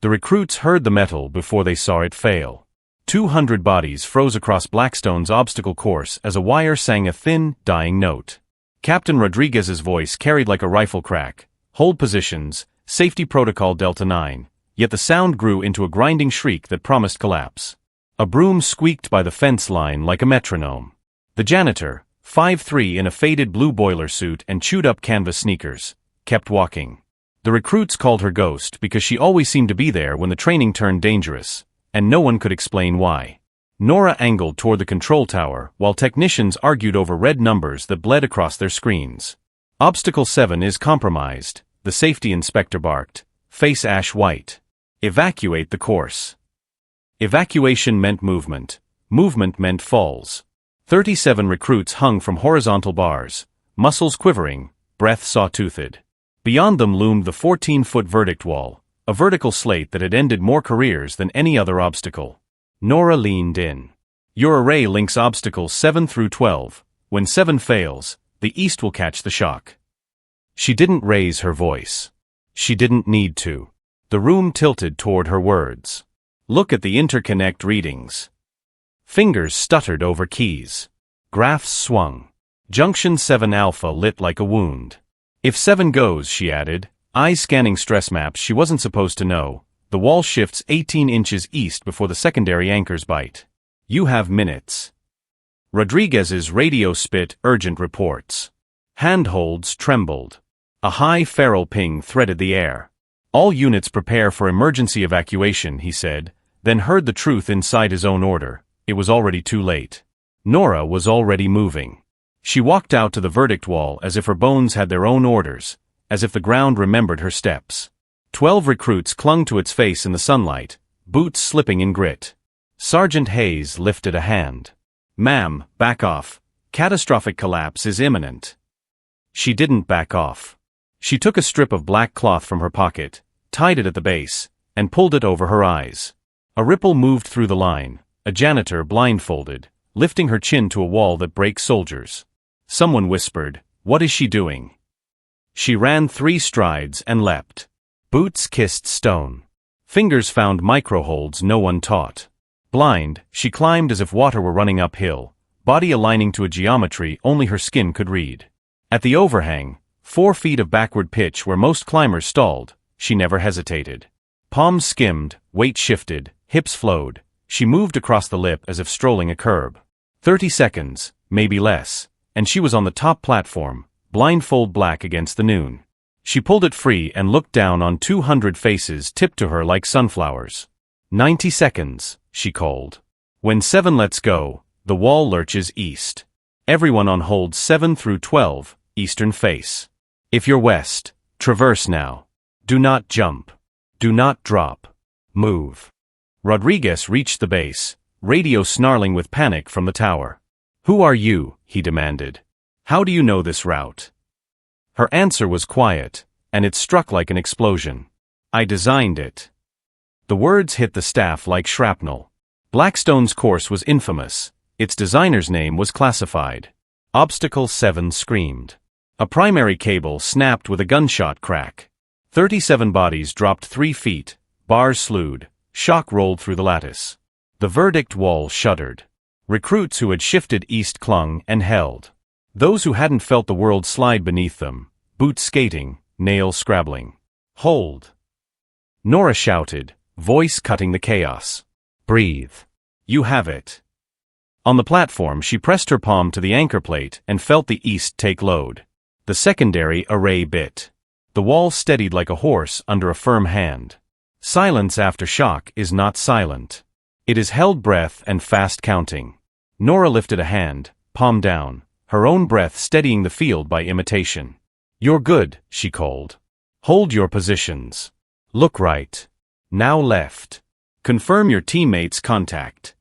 The recruits heard the metal before they saw it fail. 200 bodies froze across Blackstone's obstacle course as a wire sang a thin, dying note. Captain Rodriguez's voice carried like a rifle crack. Hold positions, safety protocol Delta 9, yet the sound grew into a grinding shriek that promised collapse. A broom squeaked by the fence line like a metronome. The janitor, 5'3" in a faded blue boiler suit and chewed-up canvas sneakers, kept walking. The recruits called her Ghost because she always seemed to be there when the training turned dangerous, and no one could explain why. Nora angled toward the control tower while technicians argued over red numbers that bled across their screens. Obstacle 7 is compromised, the safety inspector barked, face ash white. Evacuate the course. Evacuation meant movement. Movement meant falls. 37 recruits hung from horizontal bars, muscles quivering, breath saw-toothed. Beyond them loomed the 14-foot verdict wall, a vertical slate that had ended more careers than any other obstacle. Nora leaned in. Your array links obstacles 7 through 12. When 7 fails, the East will catch the shock. She didn't raise her voice. She didn't need to. The room tilted toward her words. Look at the interconnect readings. Fingers stuttered over keys. Graphs swung. Junction 7 alpha lit like a wound. If 7 goes, she added, eyes scanning stress maps she wasn't supposed to know, the wall shifts 18 inches east before the secondary anchors bite. You have minutes. Rodriguez's radio spit urgent reports. Handholds trembled. A high feral ping threaded the air. All units prepare for emergency evacuation, he said, then heard the truth inside his own order. It was already too late. Nora was already moving. She walked out to the verdict wall as if her bones had their own orders, as if the ground remembered her steps. 12 recruits clung to its face in the sunlight, boots slipping in grit. Sergeant Hayes lifted a hand. Ma'am, back off. Catastrophic collapse is imminent. She didn't back off. She took a strip of black cloth from her pocket, tied it at the base, and pulled it over her eyes. A ripple moved through the line, a janitor blindfolded, lifting her chin to a wall that breaks soldiers. Someone whispered, "What is she doing?" She ran 3 strides and leapt. Boots kissed stone. Fingers found microholds no one taught. Blind, she climbed as if water were running uphill, body aligning to a geometry only her skin could read. At the overhang, 4 feet of backward pitch where most climbers stalled, she never hesitated. Palms skimmed, weight shifted, hips flowed. She moved across the lip as if strolling a curb. 30 seconds, maybe less, and she was on the top platform, blindfold black against the noon. She pulled it free and looked down on 200 faces tipped to her like sunflowers. 90 seconds, she called. When 7 lets go, the wall lurches east. Everyone on hold 7 through 12, eastern face. If you're west, traverse now. Do not jump. Do not drop. Move. Rodriguez reached the base, radio snarling with panic from the tower. Who are you? He demanded. How do you know this route? Her answer was quiet, and it struck like an explosion. I designed it. The words hit the staff like shrapnel. Blackstone's course was infamous. Its designer's name was classified. Obstacle 7 screamed. A primary cable snapped with a gunshot crack. 37 bodies dropped 3 feet, bars slewed, shock rolled through the lattice. The verdict wall shuddered. Recruits who had shifted east clung and held. Those who hadn't felt the world slide beneath them, boots skating, nails scrabbling. Hold. Nora shouted, voice cutting the chaos. Breathe. You have it. On the platform she pressed her palm to the anchor plate and felt the east take load. The secondary array bit. The wall steadied like a horse under a firm hand. Silence after shock is not silent. It is held breath and fast counting. Nora lifted a hand, palm down, her own breath steadying the field by imitation. You're good, she called. Hold your positions. Look right. Now left. Confirm your teammates' contact.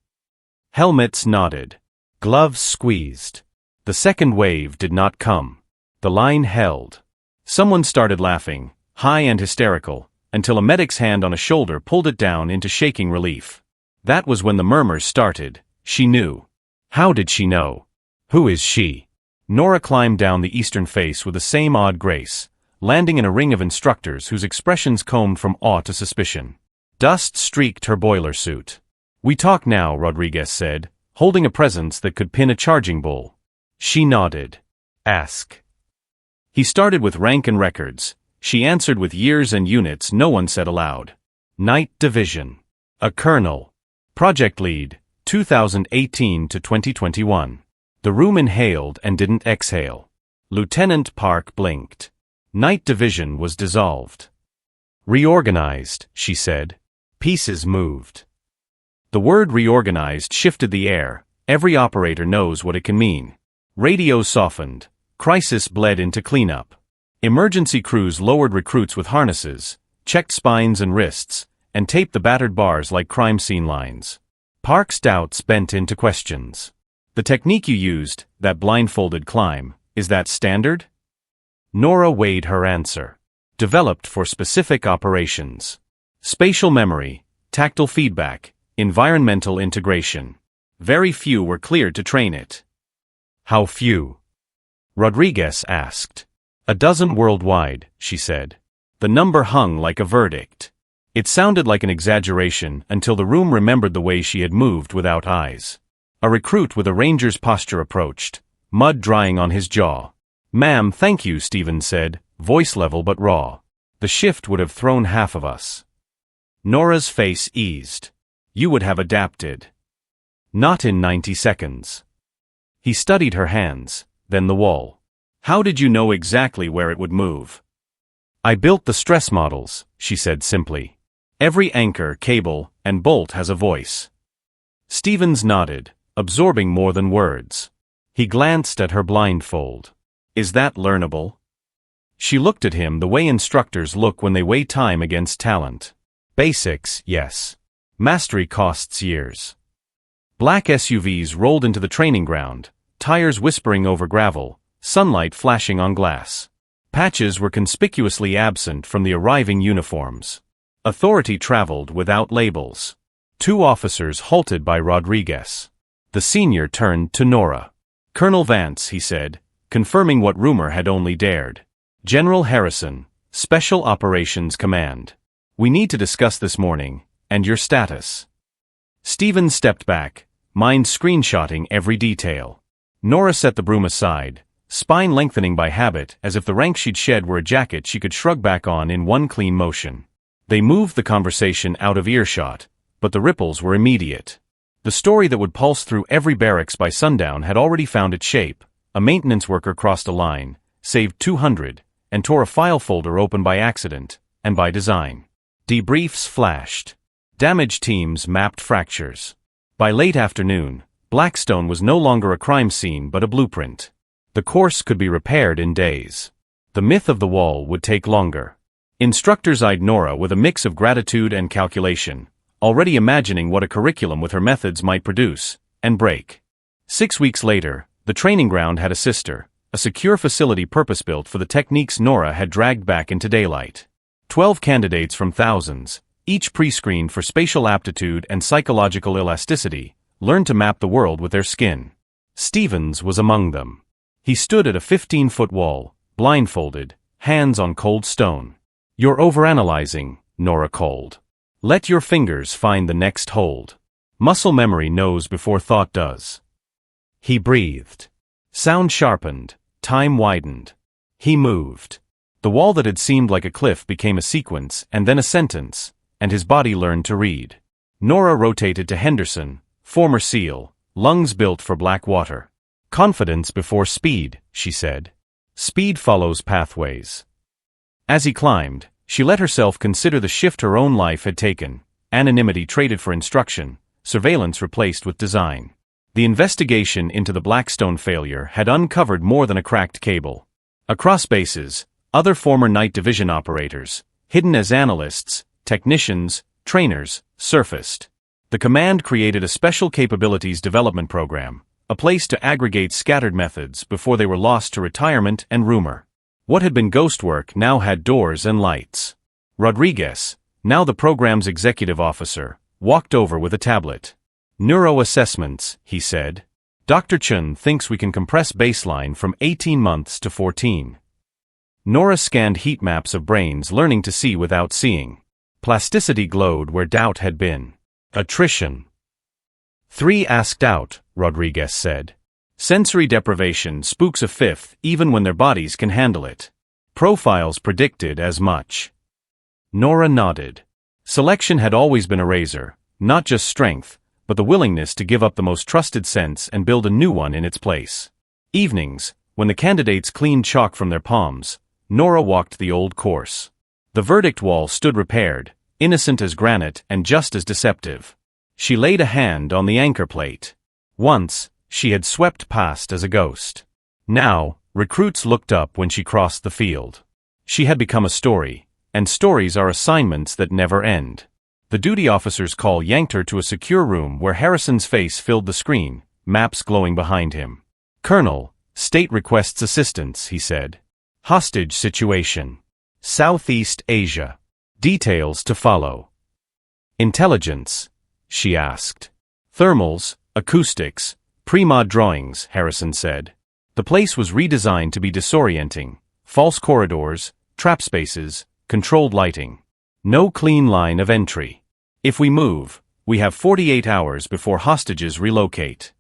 Helmets nodded. Gloves squeezed. The second wave did not come. The line held. Someone started laughing, high and hysterical, until a medic's hand on a shoulder pulled it down into shaking relief. That was when the murmurs started. She knew. How did she know? Who is she? Nora climbed down the eastern face with the same odd grace, landing in a ring of instructors whose expressions combed from awe to suspicion. Dust streaked her boiler suit. "We talk now," Rodriguez said, holding a presence that could pin a charging bull. She nodded. "Ask." He started with rank and records. She answered with years and units no one said aloud. Night Division. A Colonel. Project Lead, 2018 to 2021. The room inhaled and didn't exhale. Lieutenant Park blinked. Night Division was dissolved. "Reorganized," she said. Pieces moved. The word reorganized shifted the air. Every operator knows what it can mean. Radios softened. Crisis bled into cleanup. Emergency crews lowered recruits with harnesses, checked spines and wrists, and taped the battered bars like crime scene lines. Park's doubts bent into questions. "The technique you used, that blindfolded climb, is that standard?" Nora weighed her answer. "Developed for specific operations. Spatial memory, tactile feedback, environmental integration. Very few were cleared to train it." "How few?" Rodriguez asked. "A dozen worldwide," she said. The number hung like a verdict. It sounded like an exaggeration until the room remembered the way she had moved without eyes. A recruit with a ranger's posture approached, mud drying on his jaw. "Ma'am, thank you," Stevens said, voice level but raw. "The shift would have thrown half of us." Nora's face eased. "You would have adapted." "Not in 90 seconds. He studied her hands, then the wall. "How did you know exactly where it would move?" "I built the stress models," she said simply. "Every anchor, cable, and bolt has a voice." Stevens nodded, absorbing more than words. He glanced at her blindfold. "Is that learnable?" She looked at him the way instructors look when they weigh time against talent. "Basics, yes. Mastery costs years." Black SUVs rolled into the training ground, tires whispering over gravel, sunlight flashing on glass. Patches were conspicuously absent from the arriving uniforms. Authority traveled without labels. Two officers halted by Rodriguez. The senior turned to Nora. "Colonel Vance," he said, confirming what rumor had only dared. "General Harrison, Special Operations Command. We need to discuss this morning, and your status." Stevens stepped back, mind screenshotting every detail. Nora set the broom aside, spine lengthening by habit as if the rank she'd shed were a jacket she could shrug back on in one clean motion. They moved the conversation out of earshot, but the ripples were immediate. The story that would pulse through every barracks by sundown had already found its shape. A maintenance worker crossed a line, saved 200, and tore a file folder open by accident, and by design. Debriefs flashed. Damage teams mapped fractures. By late afternoon, Blackstone was no longer a crime scene but a blueprint. The course could be repaired in days. The myth of the wall would take longer. Instructors eyed Nora with a mix of gratitude and calculation, already imagining what a curriculum with her methods might produce and break. 6 weeks later, the training ground had a sister, a secure facility purpose-built for the techniques Nora had dragged back into daylight. 12 candidates from thousands, each pre-screened for spatial aptitude and psychological elasticity, learned to map the world with their skin. Stevens was among them. He stood at a 15-foot wall, blindfolded, hands on cold stone. "You're overanalyzing," Nora called. "Let your fingers find the next hold. Muscle memory knows before thought does." He breathed. Sound sharpened, time widened. He moved. The wall that had seemed like a cliff became a sequence and then a sentence, and his body learned to read. Nora rotated to Henderson, former SEAL, lungs built for black water. "Confidence before speed," she said. "Speed follows pathways." As he climbed, she let herself consider the shift her own life had taken: anonymity traded for instruction, surveillance replaced with design. The investigation into the Blackstone failure had uncovered more than a cracked cable. Across bases, other former Night Division operators, hidden as analysts, technicians, trainers, surfaced. The command created a special capabilities development program, a place to aggregate scattered methods before they were lost to retirement and rumor. What had been ghost work now had doors and lights. Rodriguez, now the program's executive officer, walked over with a tablet. "Neuro assessments," he said. "Dr. Chun thinks we can compress baseline from 18 months to 14. Nora scanned heat maps of brains learning to see without seeing. Plasticity glowed where doubt had been. Attrition. 3 asked out, Rodriguez said. Sensory deprivation spooks a fifth even when their bodies can handle it. Profiles predicted as much. Nora nodded. Selection had always been a razor, not just strength, but the willingness to give up the most trusted sense and build a new one in its place. Evenings, when the candidates cleaned chalk from their palms, Nora walked the old course. The verdict wall stood repaired, innocent as granite and just as deceptive. She laid a hand on the anchor plate. Once, she had swept past as a ghost. Now, recruits looked up when she crossed the field. She had become a story, and stories are assignments that never end. The duty officer's call yanked her to a secure room where Harrison's face filled the screen, maps glowing behind him. "Colonel, state requests assistance," he said. "Hostage situation. Southeast Asia. Details to follow." "Intelligence?" she asked. "Thermals, acoustics, pre-mod drawings," Harrison said. The place was redesigned to be disorienting. False corridors, trap spaces, controlled lighting. No clean line of entry. "If we move, we have 48 hours before hostages relocate."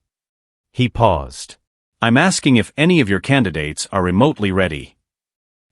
He paused. "I'm asking if any of your candidates are remotely ready."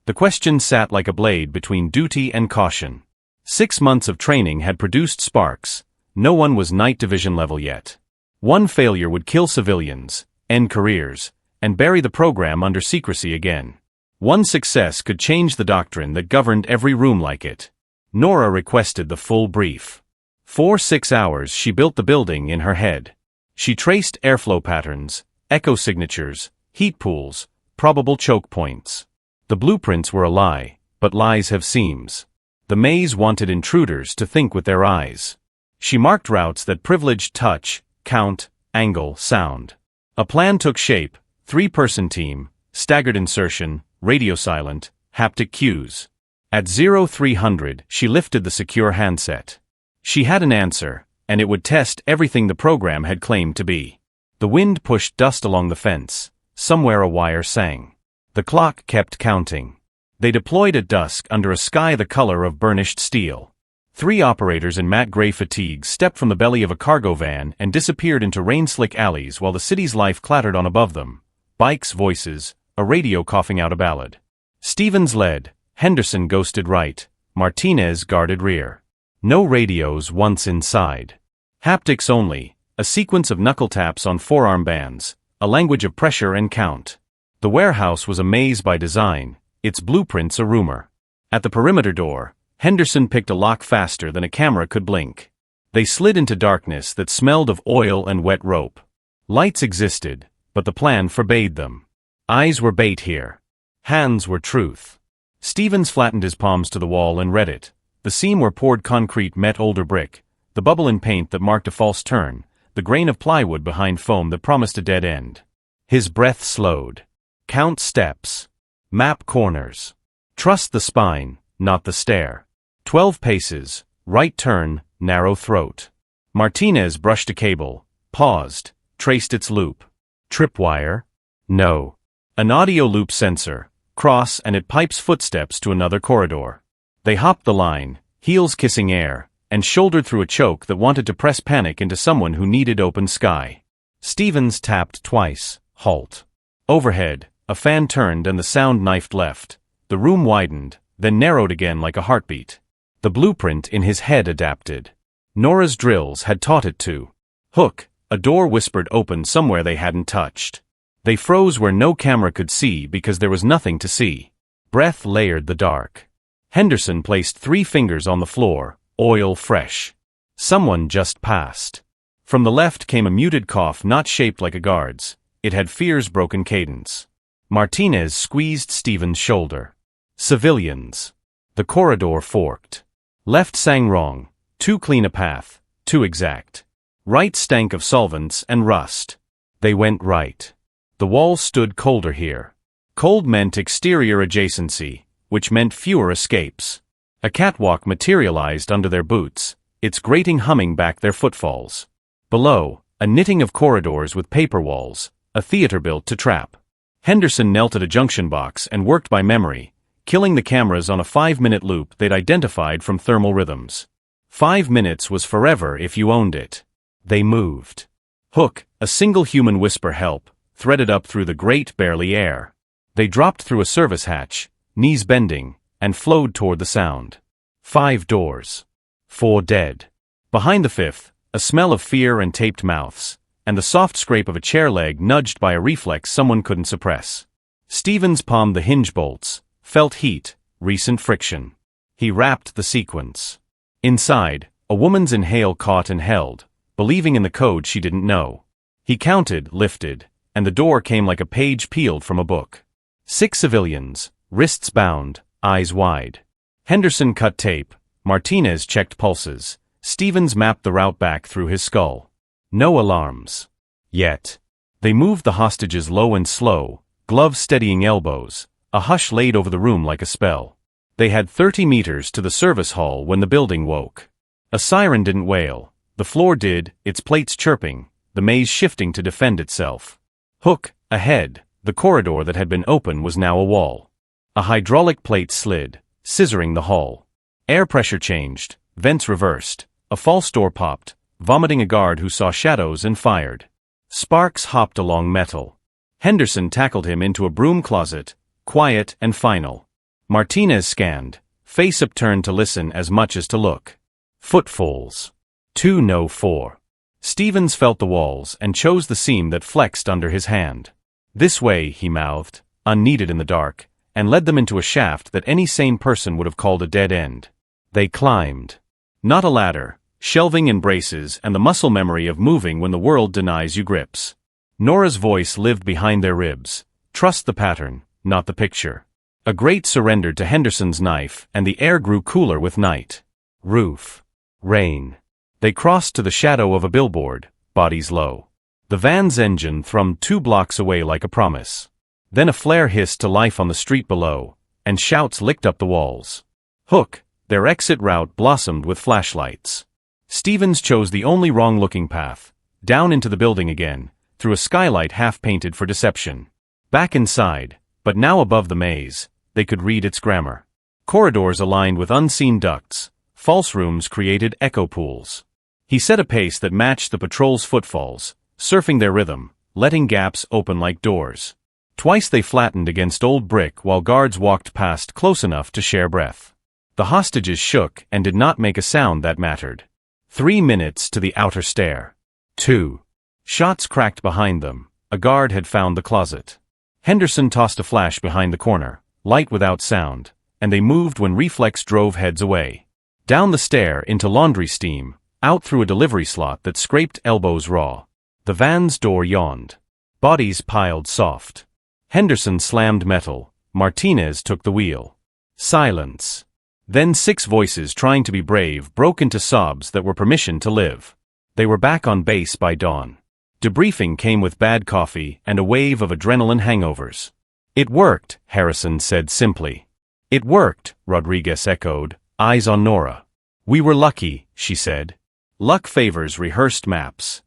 The question sat like a blade between duty and caution. 6 months of training had produced sparks. No one was Night Division level yet. One failure would kill civilians, end careers, and bury the program under secrecy again. One success could change the doctrine that governed every room like it. Nora requested the full brief. For 6 hours she built the building in her head. She traced airflow patterns, echo signatures, heat pools, probable choke points. The blueprints were a lie, but lies have seams. The maze wanted intruders to think with their eyes. She marked routes that privileged touch, count, angle, sound. A plan took shape: 3-person team, staggered insertion, radio silent, haptic cues. At 0300, she lifted the secure handset. She had an answer, and it would test everything the program had claimed to be. The wind pushed dust along the fence. Somewhere a wire sang. The clock kept counting. They deployed at dusk under a sky the color of burnished steel. 3 operators in matte gray fatigues stepped from the belly of a cargo van and disappeared into rain-slick alleys while the city's life clattered on above them. Bikes, voices, a radio coughing out a ballad. Stevens led, Henderson ghosted right, Martinez guarded rear. No radios once inside. Haptics only, a sequence of knuckle taps on forearm bands, a language of pressure and count. The warehouse was a maze by design, its blueprints a rumor. At the perimeter door, Henderson picked a lock faster than a camera could blink. They slid into darkness that smelled of oil and wet rope. Lights existed, but the plan forbade them. Eyes were bait here. Hands were truth. Stevens flattened his palms to the wall and read it. The seam where poured concrete met older brick, the bubble in paint that marked a false turn, the grain of plywood behind foam that promised a dead end. His breath slowed. Count steps. Map corners. Trust the spine, not the stair. 12 paces, right turn, narrow throat. Martinez brushed a cable, paused, traced its loop. Tripwire? No. An audio loop sensor. Cross and it pipes footsteps to another corridor. They hopped the line, heels kissing air, and shouldered through a choke that wanted to press panic into someone who needed open sky. Stevens tapped twice. Halt. Overhead, a fan turned and the sound knifed left. The room widened, then narrowed again like a heartbeat. The blueprint in his head adapted. Nora's drills had taught it to. Hook, a door whispered open somewhere they hadn't touched. They froze where no camera could see because there was nothing to see. Breath layered the dark. Henderson placed 3 fingers on the floor, oil fresh. Someone just passed. From the left came a muted cough not shaped like a guard's. It had fear's broken cadence. Martinez squeezed Stevens' shoulder. Civilians. The corridor forked. Left sang wrong, too clean a path, too exact. Right stank of solvents and rust. They went right. The walls stood colder here. Cold meant exterior adjacency, which meant fewer escapes. A catwalk materialized under their boots, its grating humming back their footfalls. Below, a knitting of corridors with paper walls, a theater built to trap. Henderson knelt at a junction box and worked by memory, killing the cameras on a 5-minute loop they'd identified from thermal rhythms. 5 minutes was forever if you owned it. They moved. Hook, a single human whisper help, threaded up through the grate barely air. They dropped through a service hatch, knees bending, and flowed toward the sound. 5 doors. 4 dead. Behind the 5th, a smell of fear and taped mouths, and the soft scrape of a chair leg nudged by a reflex someone couldn't suppress. Stevens palmed the hinge bolts, felt heat, recent friction. He rapped the sequence. Inside, a woman's inhale caught and held, believing in the code she didn't know. He counted, lifted, and the door came like a page peeled from a book. 6 civilians, wrists bound, eyes wide. Henderson cut tape, Martinez checked pulses, Stevens mapped the route back through his skull. No alarms. Yet. They moved the hostages low and slow, gloves steadying elbows, a hush laid over the room like a spell. They had 30 meters to the service hall when the building woke. A siren didn't wail, the floor did, its plates chirping, the maze shifting to defend itself. Hook, ahead, the corridor that had been open was now a wall. A hydraulic plate slid, scissoring the hall. Air pressure changed, vents reversed, a false door popped, vomiting a guard who saw shadows and fired. Sparks hopped along metal. Henderson tackled him into a broom closet, quiet and final. Martinez scanned, face upturned to listen as much as to look. Footfalls. 204. Stevens felt the walls and chose the seam that flexed under his hand. This way, he mouthed, unneeded in the dark, and led them into a shaft that any sane person would have called a dead end. They climbed. Not a ladder, shelving in braces and the muscle memory of moving when the world denies you grips. Nora's voice lived behind their ribs. Trust the pattern, not the picture. A grate surrendered to Henderson's knife, and the air grew cooler with night. Roof. Rain. They crossed to the shadow of a billboard, bodies low. The van's engine thrummed 2 blocks away like a promise. Then a flare hissed to life on the street below, and shouts licked up the walls. Hook, their exit route blossomed with flashlights. Stevens chose the only wrong-looking path, down into the building again, through a skylight half-painted for deception. Back inside, but now above the maze, they could read its grammar. Corridors aligned with unseen ducts, false rooms created echo pools. He set a pace that matched the patrol's footfalls, surfing their rhythm, letting gaps open like doors. Twice they flattened against old brick while guards walked past close enough to share breath. The hostages shook and did not make a sound that mattered. 3 minutes to the outer stair. 2. Shots cracked behind them. A guard had found the closet. Henderson tossed a flash behind the corner, light without sound, and they moved when reflex drove heads away. Down the stair into laundry steam, out through a delivery slot that scraped elbows raw. The van's door yawned. Bodies piled soft. Henderson slammed metal. Martinez took the wheel. Silence. Then 6 voices trying to be brave broke into sobs that were permission to live. They were back on base by dawn. Debriefing came with bad coffee and a wave of adrenaline hangovers. It worked, Harrison said simply. It worked, Rodriguez echoed, eyes on Nora. We were lucky, she said. Luck favors rehearsed maps.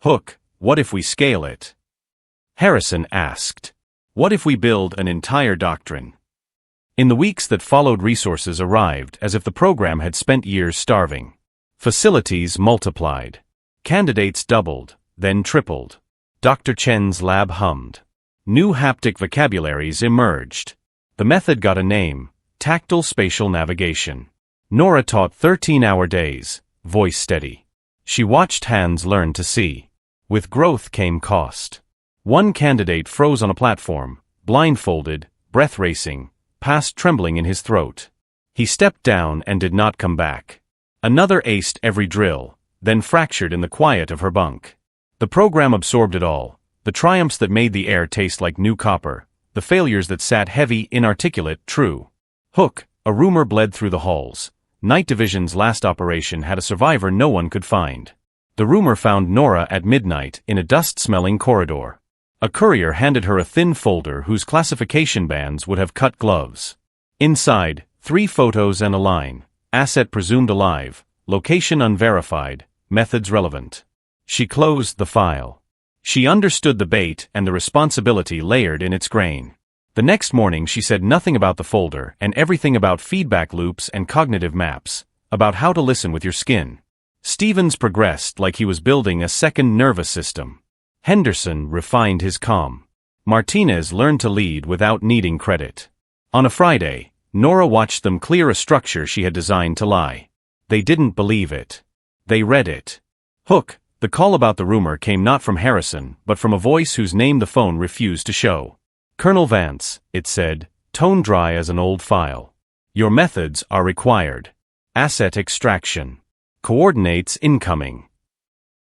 Hook, what if we scale it? Harrison asked. What if we build an entire doctrine? In the weeks that followed, resources arrived as if the program had spent years starving. Facilities multiplied. Candidates doubled, then tripled. Dr. Chen's lab hummed. New haptic vocabularies emerged. The method got a name, tactile spatial navigation. Nora taught 13-hour days, voice steady. She watched hands learn to see. With growth came cost. One candidate froze on a platform, blindfolded, breath racing, past trembling in his throat. He stepped down and did not come back. Another aced every drill, then fractured in the quiet of her bunk. The program absorbed it all, the triumphs that made the air taste like new copper, the failures that sat heavy, inarticulate, true. Hook, a rumor bled through the halls. Night Division's last operation had a survivor no one could find. The rumor found Nora at midnight in a dust-smelling corridor. A courier handed her a thin folder whose classification bands would have cut gloves. Inside, 3 photos and a line. Asset presumed alive, location unverified, methods relevant. She closed the file. She understood the bait and the responsibility layered in its grain. The next morning she said nothing about the folder and everything about feedback loops and cognitive maps, about how to listen with your skin. Stevens progressed like he was building a second nervous system. Henderson refined his calm. Martinez learned to lead without needing credit. On a Friday, Nora watched them clear a structure she had designed to lie. They didn't believe it. They read it. Hook, the call about the rumor came not from Harrison, but from a voice whose name the phone refused to show. Colonel Vance, it said, tone dry as an old file. Your methods are required. Asset extraction. Coordinates incoming.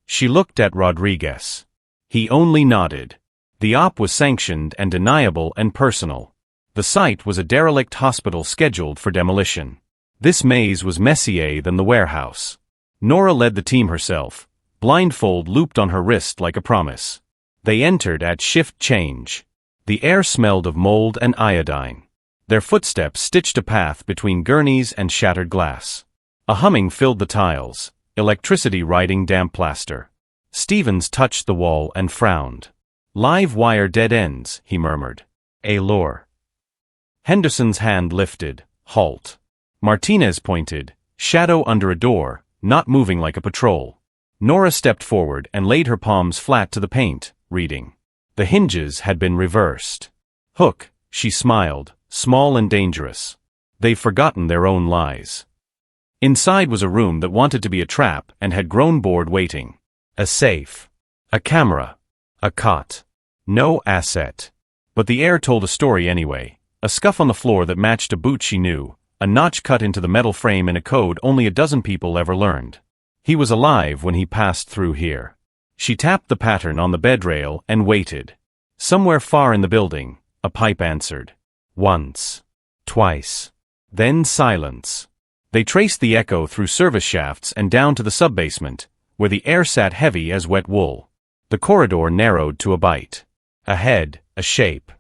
She looked at Rodriguez. He only nodded. The op was sanctioned and deniable and personal. The site was a derelict hospital scheduled for demolition. This maze was messier than the warehouse. Nora led the team herself. Blindfold looped on her wrist like a promise. They entered at shift change. The air smelled of mold and iodine. Their footsteps stitched a path between gurneys and shattered glass. A humming filled the tiles, electricity riding damp plaster. Stevens touched the wall and frowned. Live wire dead ends, he murmured. A lure. Henderson's hand lifted. Halt. Martinez pointed. Shadow under a door, not moving like a patrol. Nora stepped forward and laid her palms flat to the paint, reading. The hinges had been reversed. Hook, she smiled, small and dangerous. They've forgotten their own lies. Inside was a room that wanted to be a trap and had grown bored waiting. A safe. A camera. A cot. No asset. But the air told a story anyway. A scuff on the floor that matched a boot she knew, a notch cut into the metal frame in a code only a dozen people ever learned. He was alive when he passed through here. She tapped the pattern on the bed rail and waited. Somewhere far in the building, a pipe answered. Once. Twice. Then silence. They traced the echo through service shafts and down to the subbasement, where the air sat heavy as wet wool. The corridor narrowed to a bite. A head, a shape.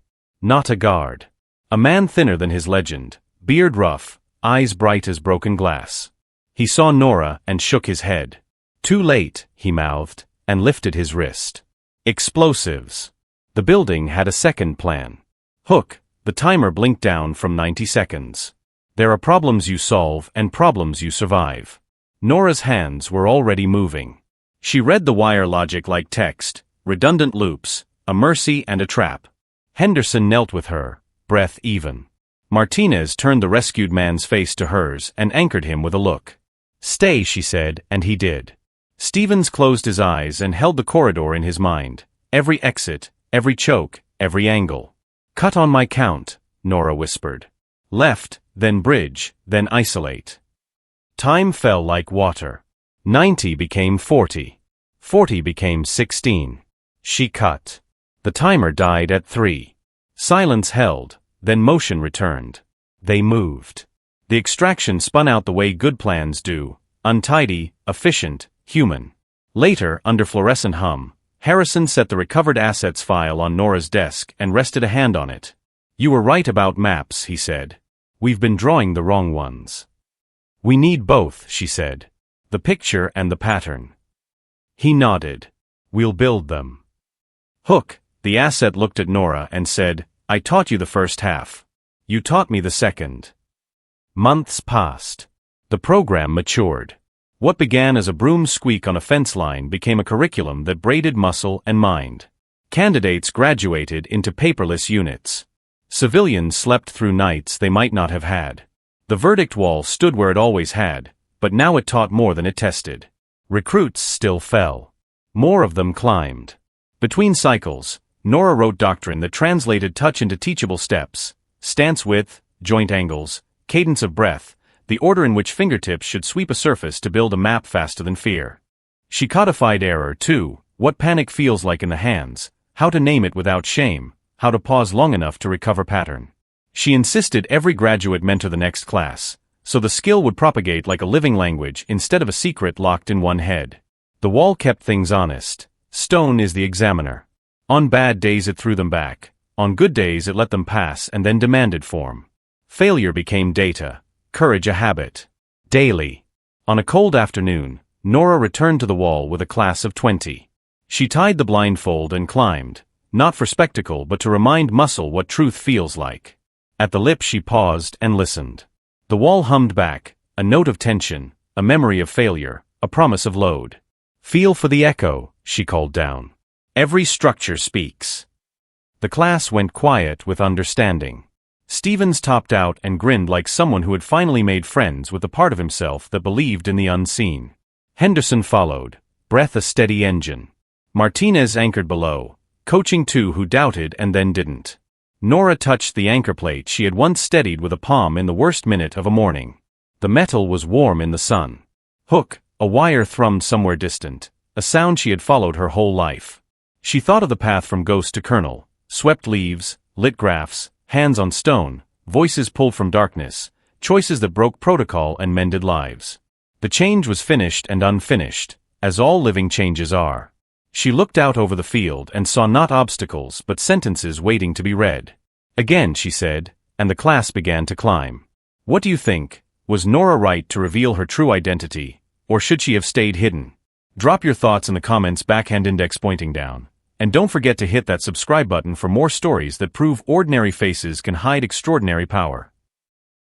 Not a guard. A man thinner than his legend, beard rough, eyes bright as broken glass. He saw Nora and shook his head. Too late, he mouthed, and lifted his wrist. Explosives. The building had a second plan. Hook, the timer blinked down from 90 seconds. There are problems you solve and problems you survive. Nora's hands were already moving. She read the wire logic like text, redundant loops, a mercy and a trap. Henderson knelt with her, breath even. Martinez turned the rescued man's face to hers and anchored him with a look. Stay, she said, and he did. Stevens closed his eyes and held the corridor in his mind. Every exit, every choke, every angle. Cut on my count, Nora whispered. Left, then bridge, then isolate. Time fell like water. 90 became 40. 40 became 16. She cut. The timer died at 3. Silence held, then motion returned. They moved. The extraction spun out the way good plans do, untidy, efficient, human. Later, under fluorescent hum, Harrison set the recovered assets file on Nora's desk and rested a hand on it. You were right about maps, he said. We've been drawing the wrong ones. We need both, she said. The picture and the pattern. He nodded. We'll build them. Hook, the asset looked at Nora and said, I taught you the first half. You taught me the second. Months passed. The program matured. What began as a broom squeak on a fence line became a curriculum that braided muscle and mind. Candidates graduated into paperless units. Civilians slept through nights they might not have had. The verdict wall stood where it always had, but now it taught more than it tested. Recruits still fell. More of them climbed. Between cycles, Nora wrote doctrine that translated touch into teachable steps, stance width, joint angles, cadence of breath, the order in which fingertips should sweep a surface to build a map faster than fear. She codified error, too, what panic feels like in the hands, how to name it without shame, how to pause long enough to recover pattern. She insisted every graduate mentor the next class, so the skill would propagate like a living language instead of a secret locked in one head. The wall kept things honest. Stone is the examiner. On bad days it threw them back, on good days it let them pass and then demanded form. Failure became data. Courage a habit. Daily. On a cold afternoon, Nora returned to the wall with a class of 20. She tied the blindfold and climbed, not for spectacle but to remind muscle what truth feels like. At the lip she paused and listened. The wall hummed back, a note of tension, a memory of failure, a promise of load. Feel for the echo, she called down. Every structure speaks. The class went quiet with understanding. Stevens topped out and grinned like someone who had finally made friends with the part of himself that believed in the unseen. Henderson followed, breath a steady engine. Martinez anchored below, coaching two who doubted and then didn't. Nora touched the anchor plate she had once steadied with a palm in the worst minute of a morning. The metal was warm in the sun. Hook, a wire thrummed somewhere distant, a sound she had followed her whole life. She thought of the path from ghost to kernel, swept leaves, lit graphs, hands on stone, voices pulled from darkness, choices that broke protocol and mended lives. The change was finished and unfinished, as all living changes are. She looked out over the field and saw not obstacles but sentences waiting to be read. Again, she said, and the class began to climb. What do you think? Was Nora right to reveal her true identity, or should she have stayed hidden? Drop your thoughts in the comments, backhand index pointing down. And don't forget to hit that subscribe button for more stories that prove ordinary faces can hide extraordinary power.